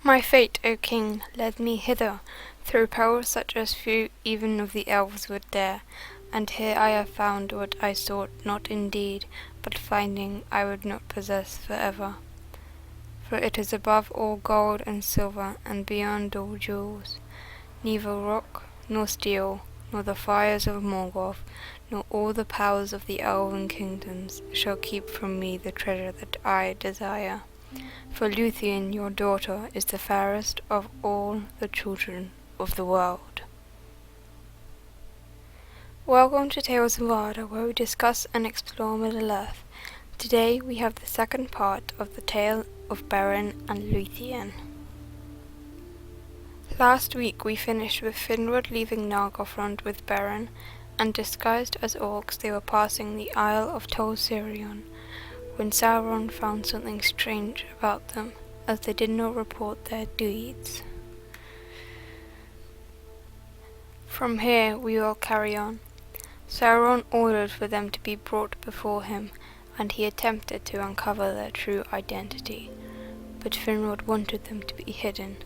My fate, O king, led me hither, through perils such as few even of the elves would dare, and here I have found what I sought not indeed, but finding I would not possess for ever. For it is above all gold and silver, and beyond all jewels. Neither rock, nor steel, nor the fires of Morgoth, nor all the powers of the elven kingdoms shall keep from me the treasure that I desire. For Luthien, your daughter, is the fairest of all the children of the world. Welcome to Tales of Arda, where we discuss and explore Middle-earth. Today we have the second part of the tale of Beren and Luthien. Last week we finished with Finrod leaving Nargothrond with Beren, and disguised as orcs they were passing the Isle of Tol Sirion, when Sauron found something strange about them, as they did not report their deeds. From here we will carry on. Sauron ordered for them to be brought before him, and he attempted to uncover their true identity, but Finrod wanted them to be hidden,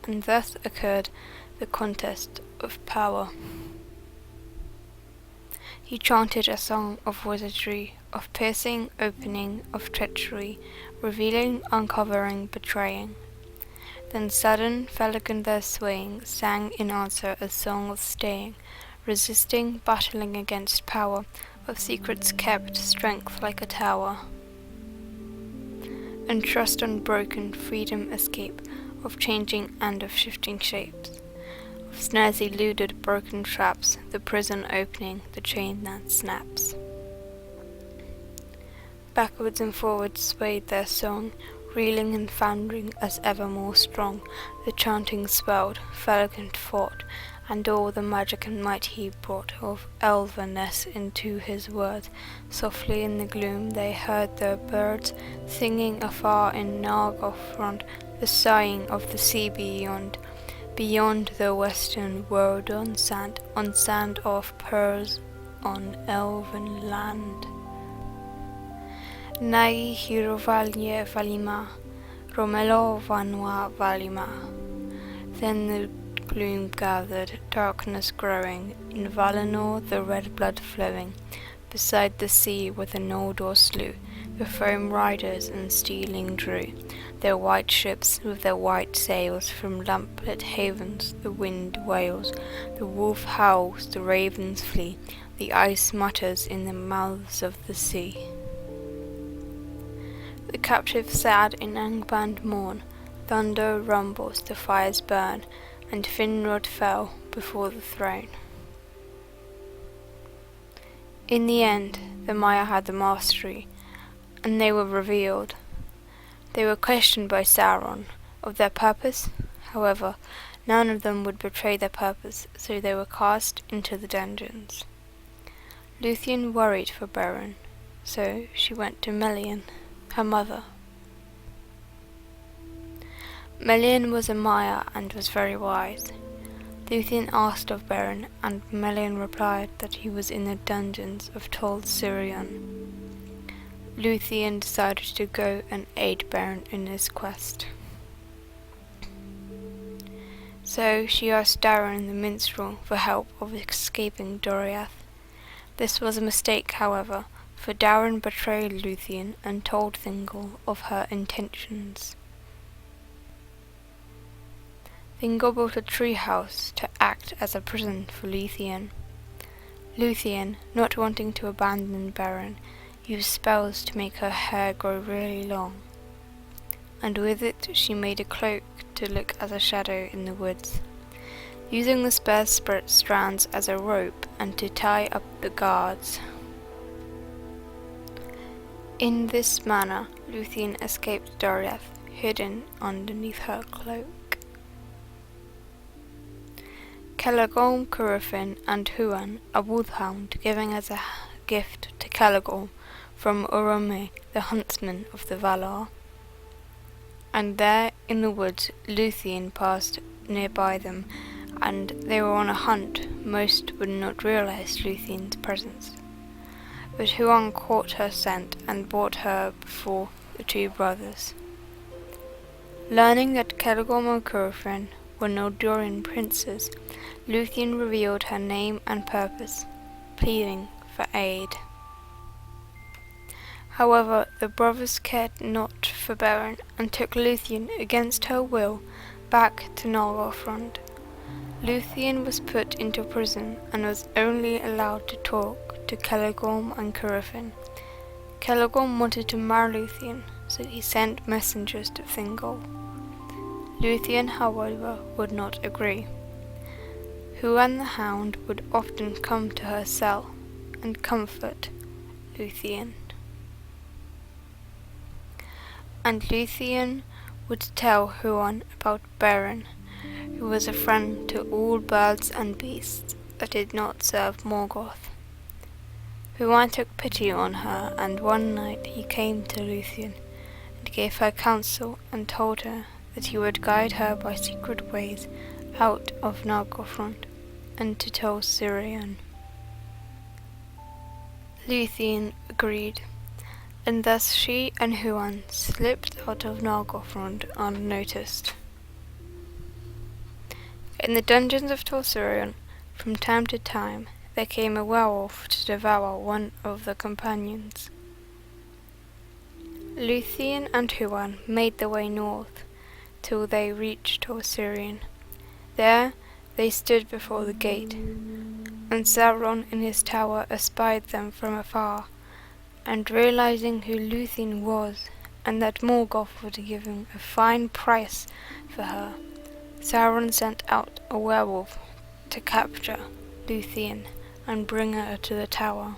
and thus occurred the contest of power. He chanted a song of wizardry, of piercing, opening, of treachery, revealing, uncovering, betraying. Then sudden, Felagund their swaying, sang in answer a song of staying, resisting, battling against power, of secrets kept, strength like a tower. And trust unbroken, freedom escape, of changing and of shifting shapes. Of snares eluded, broken traps, the prison opening, the chain that snaps. Backwards and forwards swayed their song, reeling and foundering as ever more strong. The chanting swelled, Felagund fought, and all the magic and might he brought of elvenness into his words. Softly in the gloom they heard the birds singing afar in Nargothrond, the sighing of the sea beyond. Beyond the western world on sand of pearls on elven land. Nagi hirovalye valima, Romelo vanwa valima. Then the gloom gathered, darkness growing, in Valinor the red blood flowing, beside the sea where the Noldor slew, the foam riders and stealing drew, their white ships with their white sails, from lamplit havens the wind wails, the wolf howls, the ravens flee, the ice mutters in the mouths of the sea. The captives sad in Angband mourn, thunder rumbles, the fires burn, and Finrod fell before the throne. In the end, the Maiar had the mastery, and they were revealed. They were questioned by Sauron of their purpose. However, none of them would betray their purpose, so they were cast into the dungeons. Luthien worried for Beren, so she went to Melian, her mother. Melian was a Maiar and was very wise. Luthien asked of Beren, and Melian replied that he was in the dungeons of Tol Sirion. Luthien decided to go and aid Beren in his quest. So she asked Darin the minstrel for help of escaping Doriath. This was a mistake, however, for Darin betrayed Luthien and told Thingol of her intentions. Thingol built a tree house to act as a prison for Luthien. Luthien, not wanting to abandon Beren, used spells to make her hair grow really long, and with it she made a cloak to look as a shadow in the woods, using the spare strands as a rope and to tie up the guards. In this manner, Luthien escaped Doriath, hidden underneath her cloak. Celegorm, Curufin, and Huan, a wolfhound, giving as a gift to Celegorm from Urame, the huntsman of the Valar. And there, in the woods, Luthien passed nearby them, and they were on a hunt. Most would not realize Luthien's presence. But Huan caught her scent and brought her before the two brothers. Learning that Caligorm and Curufin were Nordurian princes, Luthien revealed her name and purpose, pleading for aid. However, the brothers cared not for Beren and took Luthien against her will back to Nargothrond. Luthien was put into prison and was only allowed to talk to Caligorm and Curufin. Caligorm wanted to marry Luthien, so he sent messengers to Thingol. Luthien, however, would not agree. Huan the Hound would often come to her cell and comfort Luthien. And Luthien would tell Huan about Beren, who was a friend to all birds and beasts that did not serve Morgoth. Huan took pity on her, and one night he came to Luthien and gave her counsel and told her that he would guide her by secret ways out of Nargothrond and to Silmarillion. Luthien agreed, and thus she and Huan slipped out of Nargothrond unnoticed. In the dungeons of Silmarillion, from time to time, there came a werewolf to devour one of the companions. Luthien and Huan made their way north, till they reached Silmarillion. There they stood before the gate, and Sauron in his tower espied them from afar, and realizing who Luthien was, and that Morgoth would give him a fine price for her, Sauron sent out a werewolf to capture Luthien and bring her to the tower.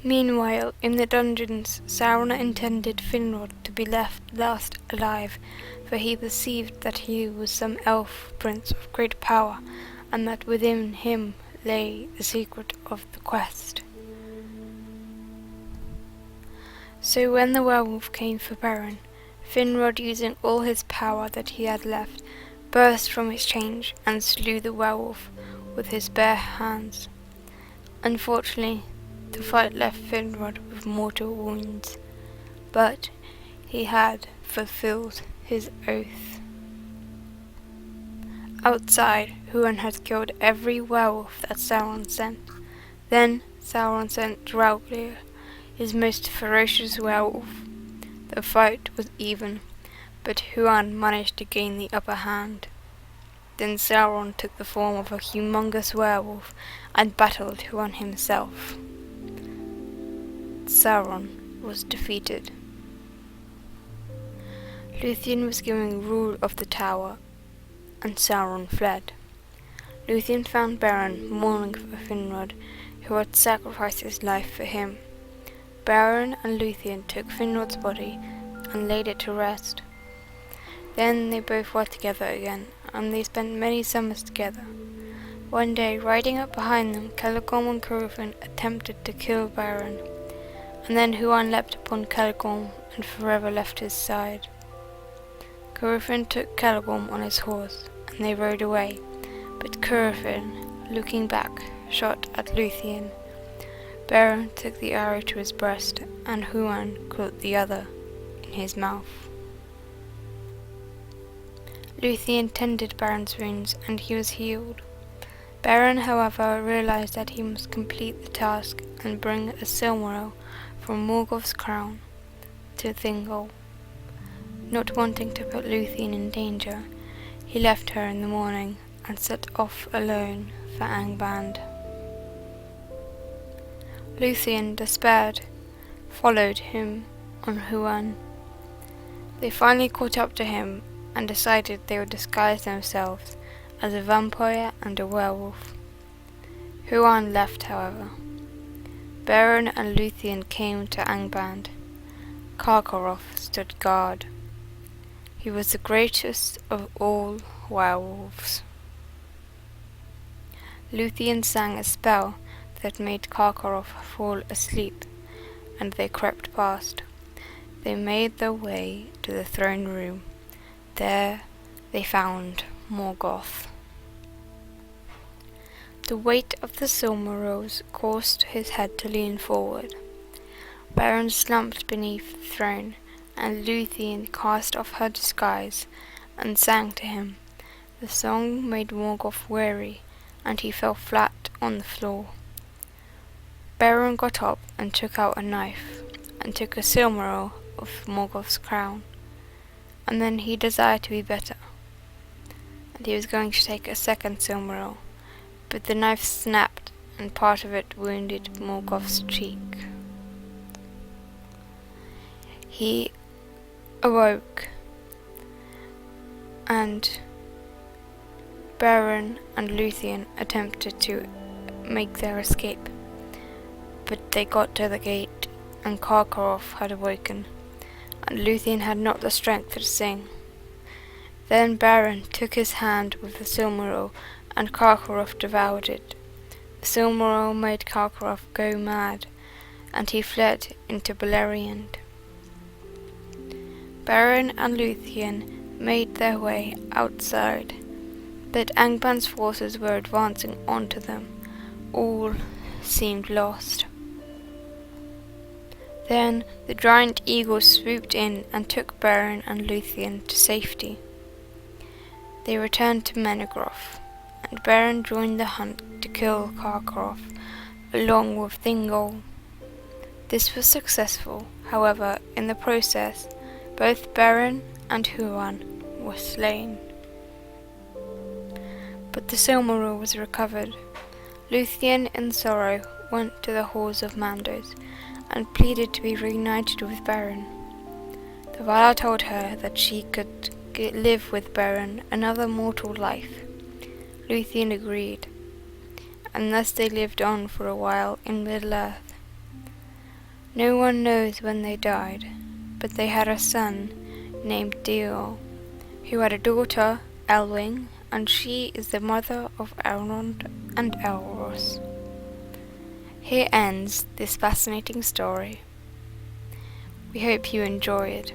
Meanwhile, in the dungeons, Sauron intended Finrod to be left last alive, for he perceived that he was some elf prince of great power, and that within him lay the secret of the quest. So when the werewolf came for Beren, Finrod, using all his power that he had left, burst from his chains and slew the werewolf with his bare hands. Unfortunately, the fight left Finrod with mortal wounds, but he had fulfilled his oath. Outside, Huan had killed every werewolf that Sauron sent. Then Sauron sent Draugr, his most ferocious werewolf. The fight was even, but Huan managed to gain the upper hand. Then Sauron took the form of a humongous werewolf and battled Huan himself. Sauron was defeated. Luthien was given rule of the tower, and Sauron fled. Luthien found Beren mourning for Finrod, who had sacrificed his life for him. Beren and Luthien took Finrod's body and laid it to rest. Then they both were together again, and they spent many summers together. One day, riding up behind them, Caligorm and Curufin attempted to kill Beren, and then Huan leapt upon Caligorm and forever left his side. Curufin took Caligorm on his horse, and they rode away, but Curufin, looking back, shot at Luthien. Beren took the arrow to his breast, and Huan caught the other in his mouth. Luthien tended Beren's wounds, and he was healed. Beren, however, realized that he must complete the task and bring a Silmaril from Morgoth's crown to Thingol. Not wanting to put Luthien in danger, he left her in the morning and set off alone for Angband. Luthien, despaired, followed him on Huan. They finally caught up to him and decided they would disguise themselves as a vampire and a werewolf. Huan left, however. Beren and Luthien came to Angband. Karkaroff stood guard. He was the greatest of all werewolves. Luthien sang a spell that made Karkaroff fall asleep, and they crept past. They made their way to the throne room. There they found Morgoth. The weight of the Silmarils caused his head to lean forward. Beren slumped beneath the throne, and Luthien cast off her disguise and sang to him. The song made Morgoth weary, and he fell flat on the floor. Beren got up and took out a knife, and took a Silmaril off Morgoth's crown, and then he desired to be better, and he was going to take a second Silmaril, but the knife snapped, and part of it wounded Morgoth's cheek. He awoke, and Beren and Luthien attempted to make their escape, but they got to the gate, and Karkaroff had awoken, and Luthien had not the strength to sing. Then Beren took his hand with the Silmaril, and Karkaroff devoured it. The Silmaril made Karkaroff go mad, and he fled into Beleriand. Beren and Luthien made their way outside, but Angban's forces were advancing onto them. All seemed lost. Then the giant eagle swooped in and took Beren and Luthien to safety. They returned to Menegroth, and Beren joined the hunt to kill Karkaroff, along with Thingol. This was successful, however, in the process, both Beren and Huan were slain. But the Silmaril was recovered. Luthien, in sorrow, went to the halls of Mandos, and pleaded to be reunited with Beren. The Valar told her that she could live with Beren another mortal life. Luthien agreed, and thus they lived on for a while in Middle-earth. No one knows when they died, but they had a son named Dior, who had a daughter, Elwing, and she is the mother of Elrond and Elros. Here ends this fascinating story. We hope you enjoy it.